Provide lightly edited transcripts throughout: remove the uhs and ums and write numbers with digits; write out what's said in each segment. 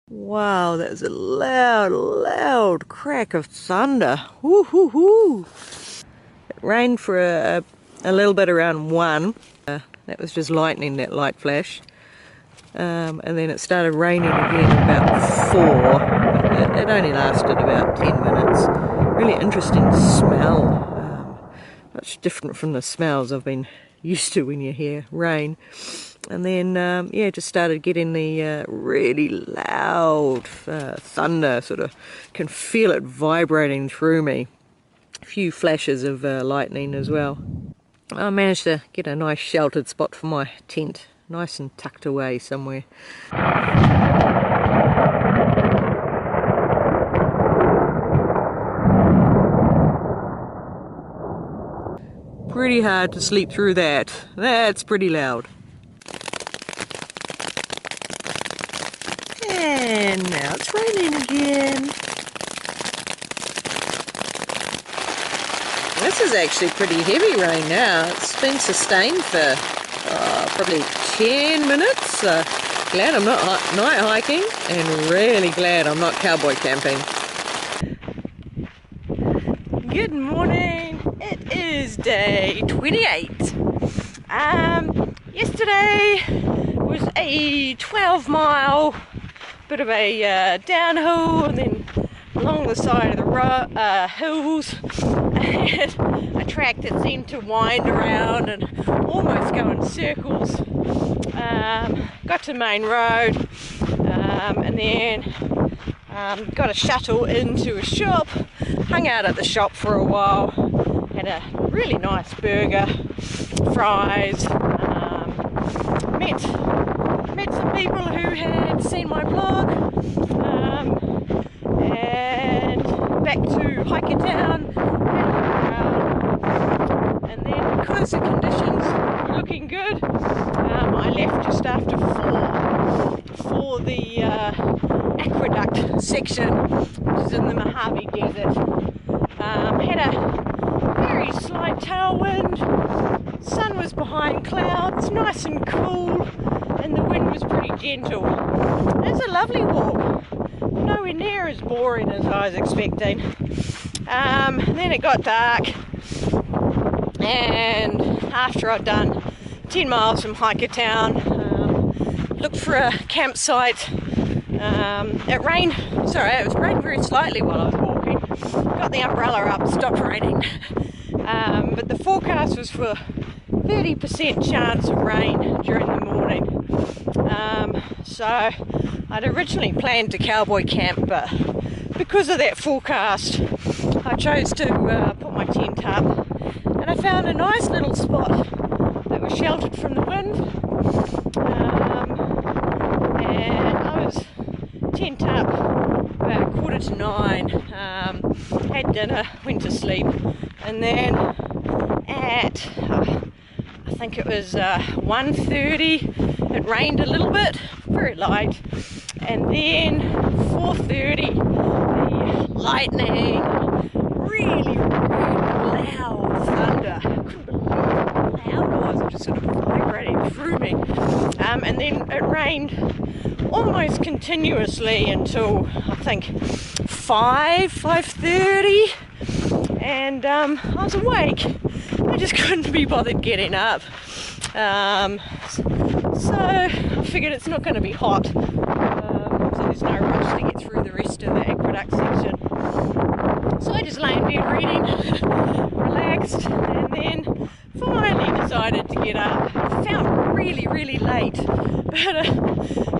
Wow, that was a loud crack of thunder. Woo hoo hoo. It rained for a little bit around 1. That was just lightning, that light flash. And then it started raining again about 4. It only lasted about 10 minutes. Really interesting smell. Much different from the smells I've been used to when you hear rain. And then, yeah, just started getting the really loud thunder, sort of can feel it vibrating through me. A few flashes of lightning as well. I managed to get a nice sheltered spot for my tent, nice and tucked away somewhere. Pretty hard to sleep through that. That's pretty loud. And now it's raining again. This is actually pretty heavy rain now. It's been sustained for probably 10 minutes. Glad I'm not night hiking, and really glad I'm not cowboy camping. Good morning. It is day 28. Yesterday was a 12-mile bit of a downhill, and then along the side of the hills, and a track that seemed to wind around and almost go in circles. Got to Main Road, and then got a shuttle into a shop, hung out at the shop for a while, had a really nice burger, fries, met some people who had seen my blog, and back to Hikertown, and then because the conditions were looking good, I left just after 4 for the aqueduct section, which is in the Mojave Desert. Had a very slight tailwind, sun was behind clouds, nice and cool, and the wind was pretty gentle. It was a lovely walk, nowhere near as boring as I was expecting. Then it got dark, and after I'd done 10 miles from Hikertown, looked for a campsite. It was raining very slightly while I was walking. Got the umbrella up, stopped raining. But the forecast was for 30% chance of rain during the morning. So I'd originally planned to cowboy camp, but because of that forecast, I chose to put my tent up, and I found a nice little spot that was sheltered from the wind. And I was tent up about 8:45, had dinner, went to sleep, and then at I think it was 1:30, it rained a little bit, very light, and then 4:30, the lightning, really loud thunder. I couldn't believe how loud it was. It just sort of vibrating through me. And then it rained almost continuously until I think 5:30, and I was awake. I just couldn't be bothered getting up. So I figured it's not going to be hot, so there's no rush to get through the rest of the aqueduct section. So I just lay in bed reading, relaxed, and then finally decided to get up. It felt really late, but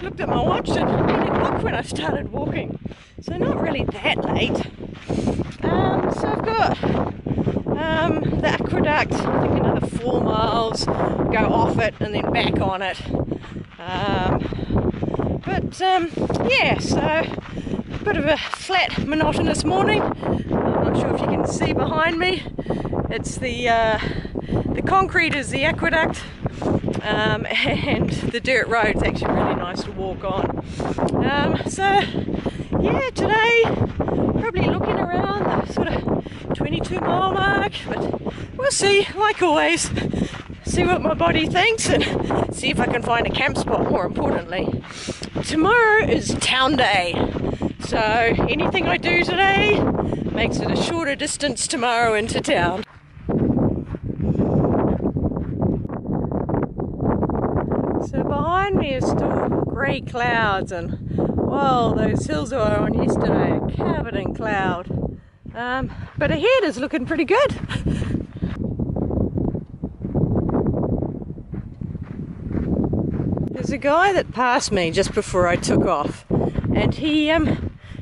looked at my watch and 8 o'clock when I started walking, so not really that late. So I've got the aqueduct, I think another 4 miles, go off it and then back on it. Yeah, so a bit of a flat, monotonous morning. I'm not sure if you can see behind me. It's the concrete is the aqueduct, and the dirt road's actually really nice to walk on. So yeah, today probably looking around the sort of 22-mile mark, but we'll see, like always. see what my body thinks and see if I can find a camp spot, more importantly. Tomorrow is town day, so anything I do today makes it a shorter distance tomorrow into town. So behind me is still grey clouds, and well, those hills I was on yesterday are covered in cloud. But ahead is looking pretty good. There's a guy that passed me just before I took off, and he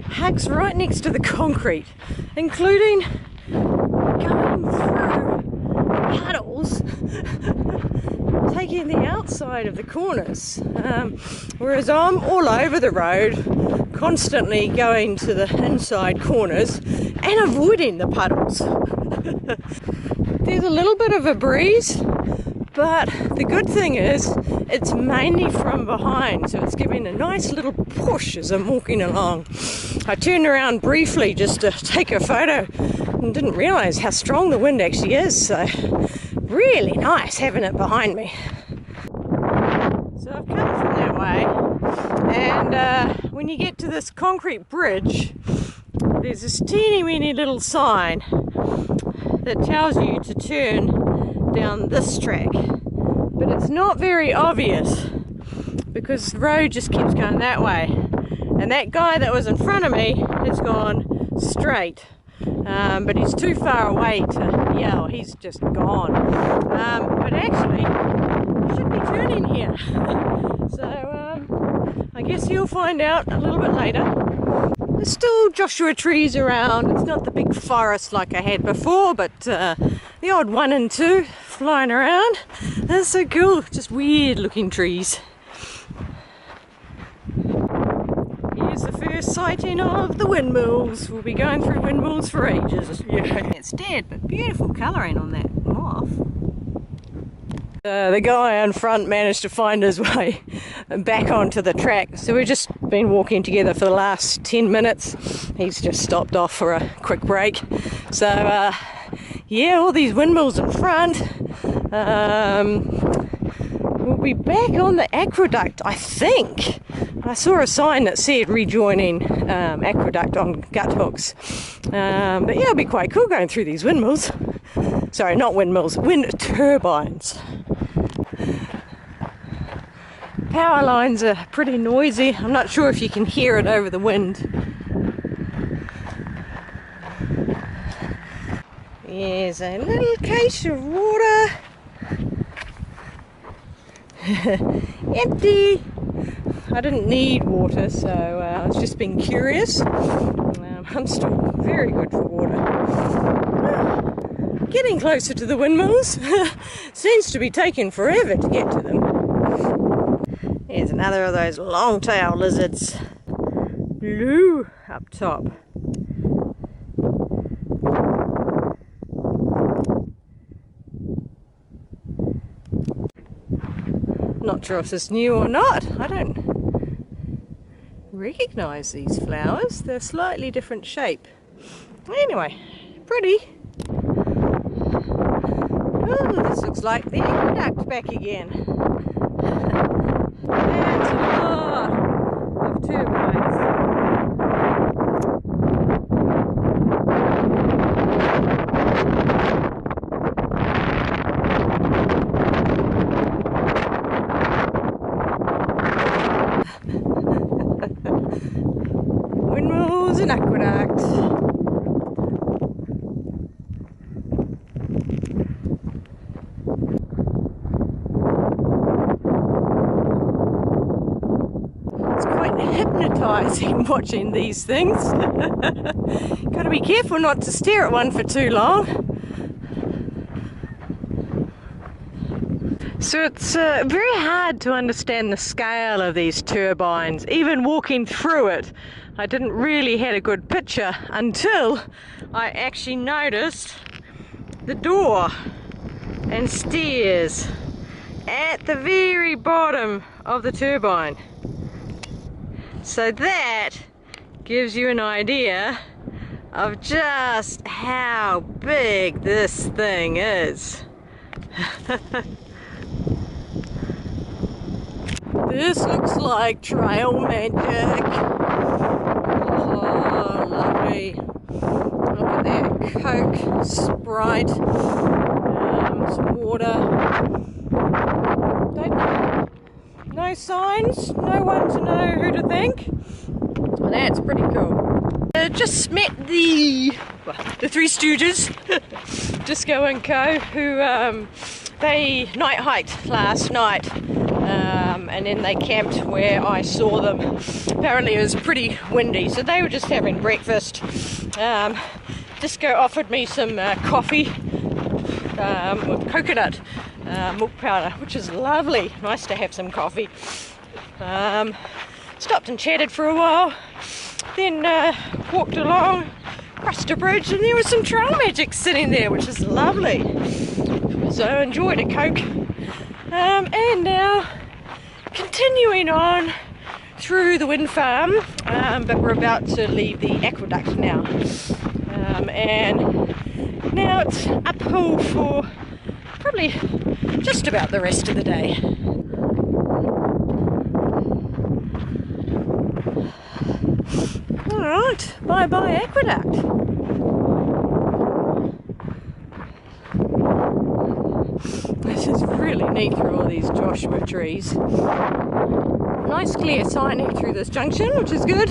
hugs right next to the concrete, including going through puddles, taking the outside of the corners, whereas I'm all over the road, constantly going to the inside corners and avoiding the puddles. There's a little bit of a breeze, but the good thing is it's mainly from behind, so it's giving a nice little push as I'm walking along. I turned around briefly just to take a photo and didn't realise how strong the wind actually is, so really nice having it behind me. So I've come from that way, and when you get to this concrete bridge, there's this teeny weeny little sign that tells you to turn down this track, but it's not very obvious because the road just keeps going that way, and that guy that was in front of me has gone straight, but he's too far away to yell. He's just gone, but actually I should be turning here. So I guess you'll find out a little bit later. There's still Joshua trees around. It's not the big forest like I had before, but the odd 1 and 2 flying around. That's so cool, just weird looking trees. Here's the first sighting of the windmills. We'll be going through windmills for ages. Yeah. It's dead, but beautiful colouring on that moth. The guy in front managed to find his way back onto the track, so we've just been walking together for the last 10 minutes. He's just stopped off for a quick break. So yeah, all these windmills in front. We'll be back on the aqueduct, I think. I saw a sign that said rejoining aqueduct on gut hooks. But yeah, it'll be quite cool going through these windmills. Sorry, not windmills, wind turbines. Power lines are pretty noisy. I'm not sure if you can hear it over the wind. Here's a little case of water. Empty. I didn't need water, so I was just being curious. I'm still very good for water. Getting closer to the windmills. Seems to be taking forever to get to them. Here's another of those long-tailed lizards. Blue up top. Not sure if it's new or not. I don't recognise these flowers. They're slightly different shape. Anyway, pretty. Oh, this looks like the aqueduct back again. That's a lot of turbines. Windmills and aqueducts. Hypnotising watching these things. Got to be careful not to stare at one for too long. So it's very hard to understand the scale of these turbines. Even walking through it, I didn't really had a good picture until I actually noticed the door and stairs at the very bottom of the turbine. So that gives you an idea of just how big this thing is. This looks like trail magic. Oh, lovely. Look at that. Coke, Sprite, some water. No signs, no one to know who to thank. Well, that's pretty cool. Just met the Three Stooges, Disco and Co, who they night hiked last night, and then they camped where I saw them. Apparently it was pretty windy, so they were just having breakfast. Disco offered me some coffee with coconut milk powder, which is lovely. Nice to have some coffee. Stopped and chatted for a while, then walked along, crossed a bridge, and there was some trail magic sitting there, which is lovely. So I enjoyed a Coke. And now continuing on through the wind farm, but we're about to leave the aqueduct now. And now it's uphill for probably just about the rest of the day. Alright, bye-bye aqueduct. This is really neat through all these Joshua trees. Nice clear sighting through this junction, which is good.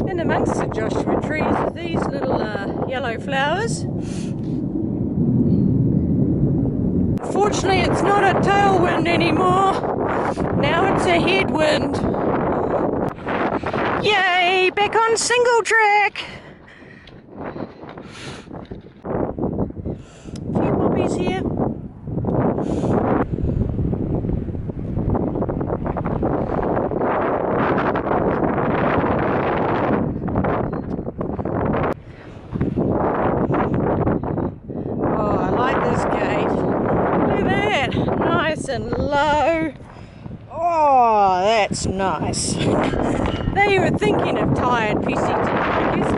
And amongst the Joshua trees are these little yellow flowers. Fortunately, it's not a tailwind anymore. Now it's a headwind. Yay! Back on single track! A few poppies here. And low. Oh, that's nice. They were thinking of tired PCT, I guess.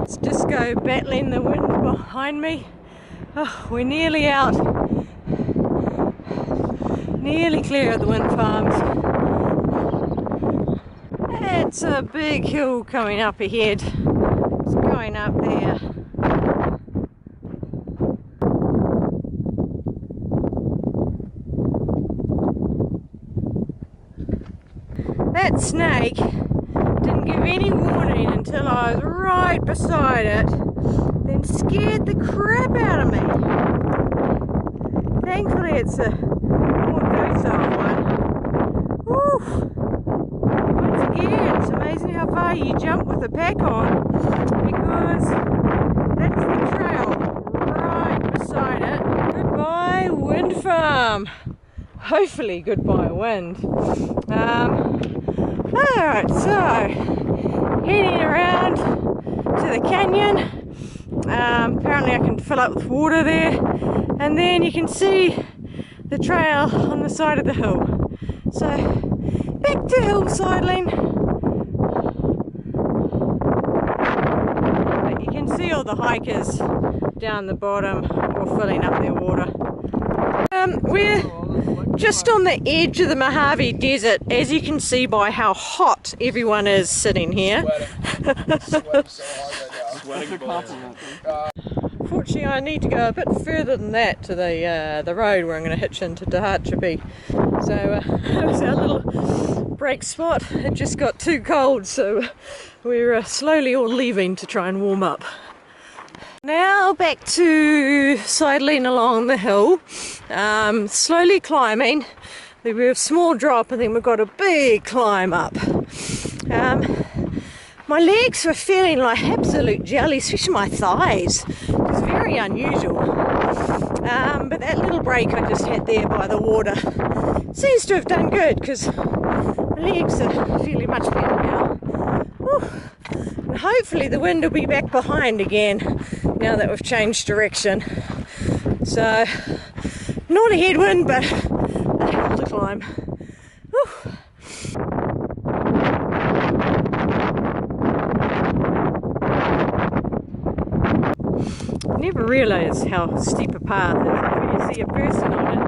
It's Disco battling the wind behind me. Oh, we're nearly out. Nearly clear of the wind farms. It's a big hill coming up ahead. It's going up there. That snake didn't give any warning until I was right beside it, then scared the crap out of me. Thankfully it's a more docile one. Woo! Once again, it's amazing how far you jump with a pack on, because that's the trail right beside it. Goodbye wind farm. Hopefully goodbye wind. Alright, so heading around to the canyon. Apparently I can fill up with water there, and then you can see the trail on the side of the hill. So back to hill sidling. But you can see all the hikers down the bottom all filling up their water. We're just on the edge of the Mojave Desert, as you can see by how hot everyone is sitting here. Fortunately, I need to go a bit further than that to the road where I'm going to hitch into Tehachapi. So that was our little break spot. It just got too cold, so we're slowly all leaving to try and warm up. Now back to sidling along the hill, slowly climbing. We have a small drop and then we've got a big climb up. My legs were feeling like absolute jelly, especially my thighs. It was very unusual. But that little break I just had there by the water seems to have done good, because my legs are feeling much better now. Whew. And hopefully the wind will be back behind again now that we've changed direction. So, not a headwind, but a hill to climb. Whew. I never realised how steep a path it is until you see a person on it.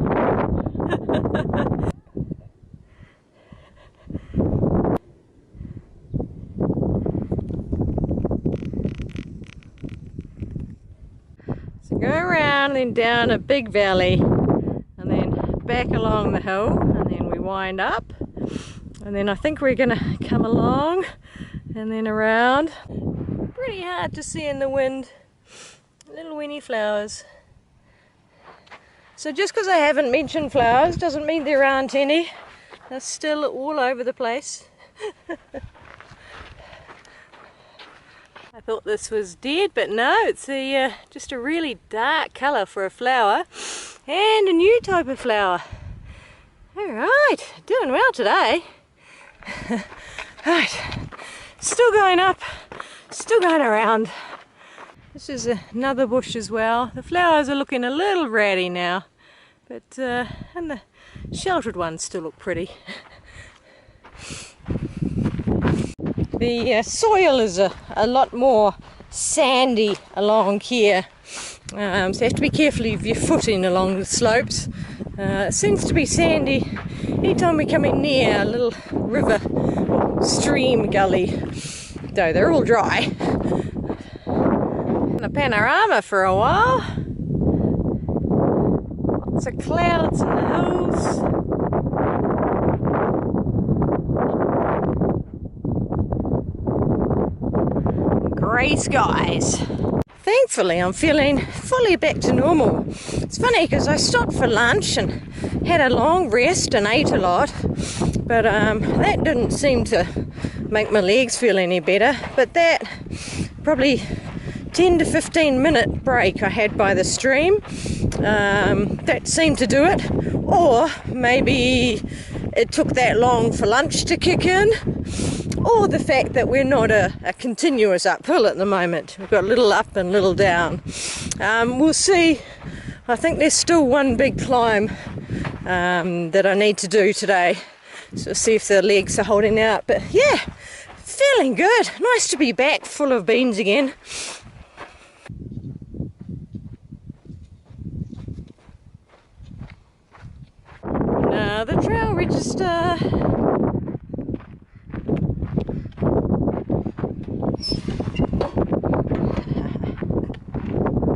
So go around and down a big valley and then back along the hill, and then we wind up, and then I think we're going to come along and then around. Pretty hard to see in the wind. Little weeny flowers. So just because I haven't mentioned flowers doesn't mean there aren't any. They're still all over the place. I thought this was dead, but no, it's just a really dark colour for a flower, and a new type of flower. Alright, doing well today. Right, still going up, still going around. This is another bush as well. The flowers are looking a little ratty now, but and the sheltered ones still look pretty. The soil is a lot more sandy along here, so you have to be careful of your footing along the slopes. It seems to be sandy anytime we're coming near a little river or stream gully, though they're all dry. The panorama for a while. Lots of clouds in the hills. Grey skies. Thankfully I'm feeling fully back to normal. It's funny because I stopped for lunch and had a long rest and ate a lot, but that didn't seem to make my legs feel any better. But that probably 10 to 15 minute break I had by the stream, that seemed to do it. Or maybe it took that long for lunch to kick in, or the fact that we're not a continuous uphill at the moment. We've got a little up and little down. We'll see. I think there's still one big climb that I need to do today, so see if the legs are holding out. But yeah, feeling good. Nice to be back full of beans again. Now the trail register.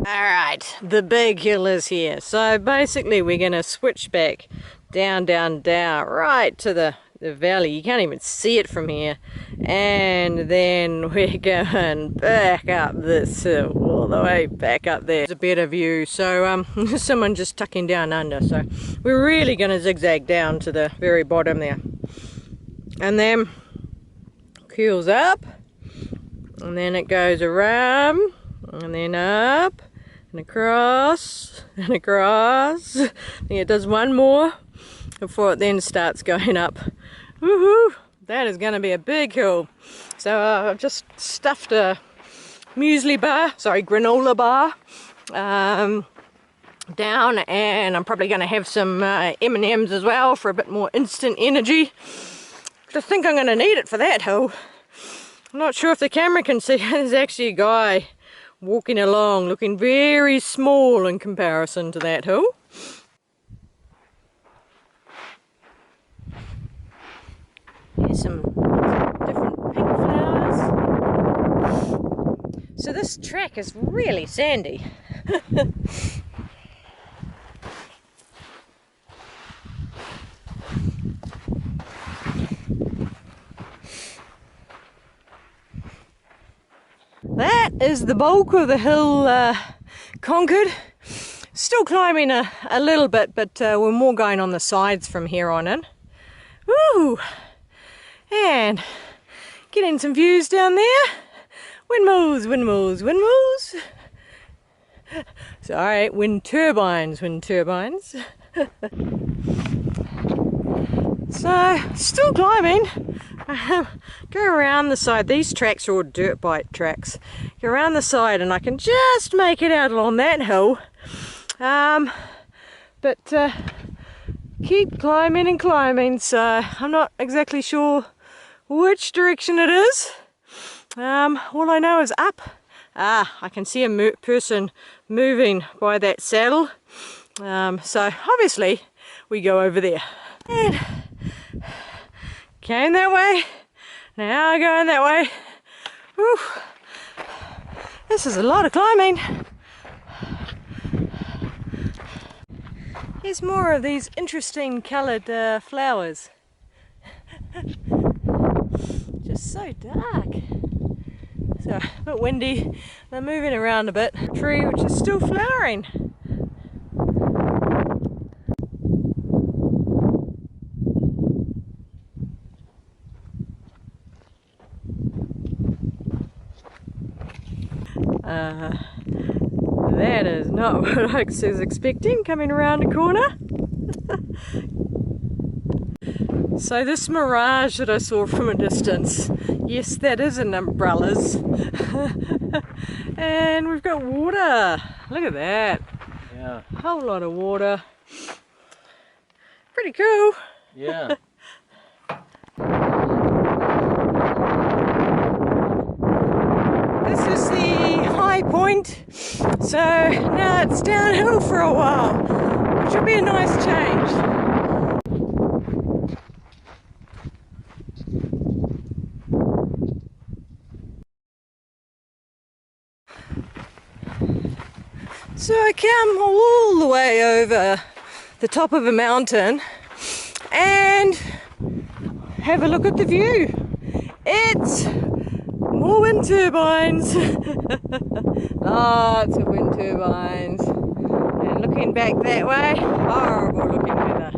Alright, the big hill is here. So basically we're going to switch back down, down, down, right to the valley. You can't even see it from here. And then we're going back up this hill, all the way back up there. There's a better view. So someone just tucking down under. So we're really going to zigzag down to the very bottom there. And then curls up. And then it goes around. And then up. And across. And across. And it does one more before it then starts going up. Woohoo! That is going to be a big hill. So I've just stuffed a granola bar down, and I'm probably going to have some M&Ms as well for a bit more instant energy. I think I'm going to need it for that hill. I'm not sure if the camera can see. There's actually a guy walking along looking very small in comparison to that hill. Here's some different pink flowers. So this track is really sandy. That is the bulk of the hill conquered. Still climbing a little bit, but we're more going on the sides from here on in. Woo! And getting some views down there. Windmills, windmills, windmills. Sorry, wind turbines, wind turbines. So, still climbing. Go around the side. These tracks are all dirt bike tracks. Go around the side and I can just make it out along that hill. But keep climbing and climbing, so I'm not exactly sure which direction it is. All I know is up. I can see a person moving by that saddle. So obviously we go over there. And came that way, now going that way. Whew. This is a lot of climbing. Here's more of these interesting coloured flowers. Just so dark. So a bit windy, they're moving around a bit. A tree which is still flowering. That is not what I was expecting coming around a corner. So this mirage that I saw from a distance, yes, that is an umbrellas. And we've got water. Look at that. Yeah. A whole lot of water. Pretty cool. Yeah. This is the high point, so now it's downhill for a while, which will be a nice change. So I come all the way over the top of a mountain and have a look at the view. It's more wind turbines. Lots of wind turbines. And looking back that way, horrible looking weather.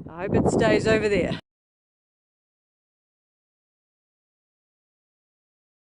I hope it stays over there.